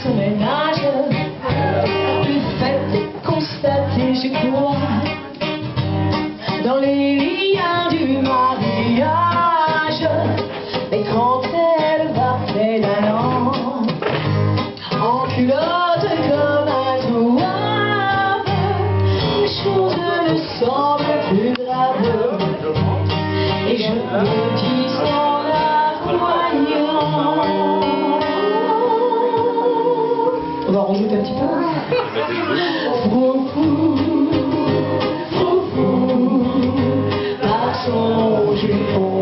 son ménage. Le fait est constaté, je crois, dans les liens du mariage. Mais quand elle va pédalant en culotte comme un zouave, les choses ne semblent plus graves. Et je me dis sans la voyant. On va rajouter un petit peu. Froufrou, froufrou, par son jupon.